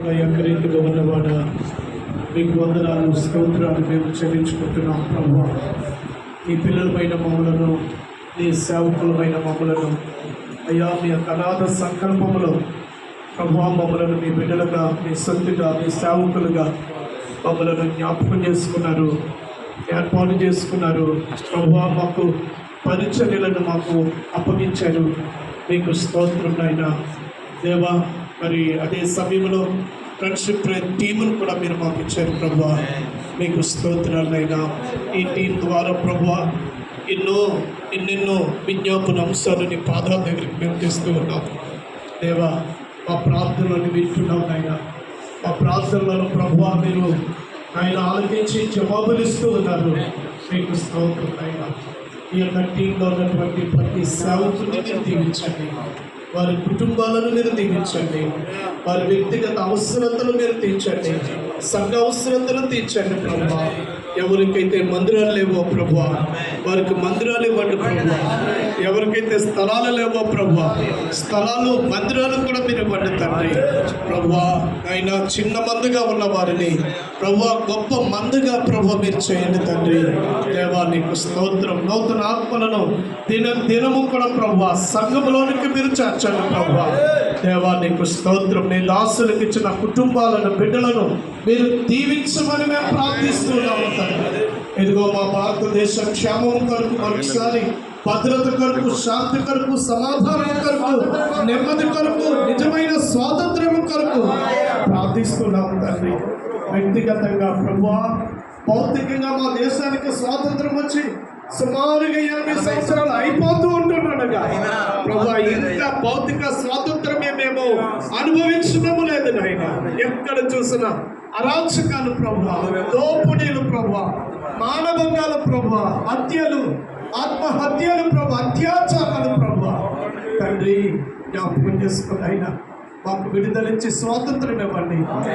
రీతిగా ఉన్నవాడ మీకు వందనాలు స్తోత్రాలు మేము చెల్లించుకుంటున్నాం ప్రభు. ఈ పిల్లలమైన మమ్మలను, నీ సేవకులమైన మమ్మలను అయ్యా మీ యొక్క అనాథ సంకల్పములో ప్రభు మమ్మలను మీ బిడ్డలుగా, మీ సొత్తుగా, మీ సేవకులుగా మమ్మలను జ్ఞాపకం చేసుకున్నారు, ఏర్పాటు చేసుకున్నారు ప్రభు. మాకు పరిచర్యలను మాకు అప్పగించారు. మీకు స్తోత్రం నాయనా దేవా. మరి అదే సమయంలో ఫ్రెండ్షిప్ టీమును కూడా మీరు మాకు ఇచ్చారు ప్రభు. మీకు స్తోత్రాలైనా ఈ టీం ద్వారా ప్రభు ఎన్నెన్నో విజ్ఞాపన అంశాలు నీ పాదాల దగ్గరికి మేము తెస్తూ ఉన్నాం దేవా. మా ప్రార్థనలను వింటున్నాం నాయన. మా ప్రార్థనలను ప్రభు మీరు ఆయన ఆలోచించి జవాబులు ఇస్తూ ఉన్నారు. మీకు స్తోత్రం నాయన. ఈ యొక్క టీంలో ఉన్నటువంటి ప్రతి సేవకుని మీరు దీవించండి, వారి కుటుంబాలను మీరు దీవించండి, వారి వ్యక్తిగత అవసరతలు మీరు తీర్చండి, సంఘ అవసరతలు తీర్చండి ప్రభు. ఎవరికైతే మందిరాలు లేవో ప్రభు వారికి మందిరాలు ఇవ్వండి ప్రభు. ఎవరికైతే స్థలాలు లేవో ప్రభు స్థలాలు, మందిరాలు కూడా మీరు ఇవ్వండి తండ్రి ప్రభు. ఆయన చిన్న మందుగా ఉన్న వారిని ప్రభు గొప్ప మందుగా ప్రభు మీరు చేయండి తండ్రి దేవా. నీకు స్తోత్రం. నూతన ఆత్మలను దినము కూడా ప్రభు సంఘంలోనికి మీరు చేర్చండి ప్రభు దేవా. నీకు స్తోత్రం. నీ దాసులకు ఇచ్చిన కుటుంబాలను, బిడ్డలను మీరు దీవించమని మేము ప్రార్థిస్తున్నాము తండ్రి. ఇదిగో మా భారతదేశ క్షేమం కొరకు, మరొకసారి భద్రత కొరకు, శాంతి కొరకు, సమాధానం కొరకు, నెమ్మది కొరకు, నిజమైన స్వాతంత్ర్యం కొరకు ప్రార్థిస్తున్నాము తండ్రి. వ్యక్తిగతంగా ప్రభువా, భౌతికంగా మా దేశానికి స్వాతంత్రం వచ్చి సుమారుగా 80 సంవత్సరాలు అయిపోతూ ఉంటున్నాడుగా ప్రభు. ఇంకా భౌతిక స్వాతంత్రమే మేము అనుభవించడము లేదు నాయన. ఎక్కడ చూసినా అరాచకాలు ప్రభు, దోపిడీలు ప్రభు, మానభంగాలు ప్రభు, హత్యలు, ఆత్మహత్యలు ప్రభు, అత్యాచారాలు ప్రభు తండ్రి జ్ఞాపకం చేసుకుని అయినా మాకు విడుదలించి స్వాతంత్రం ఇవ్వండి.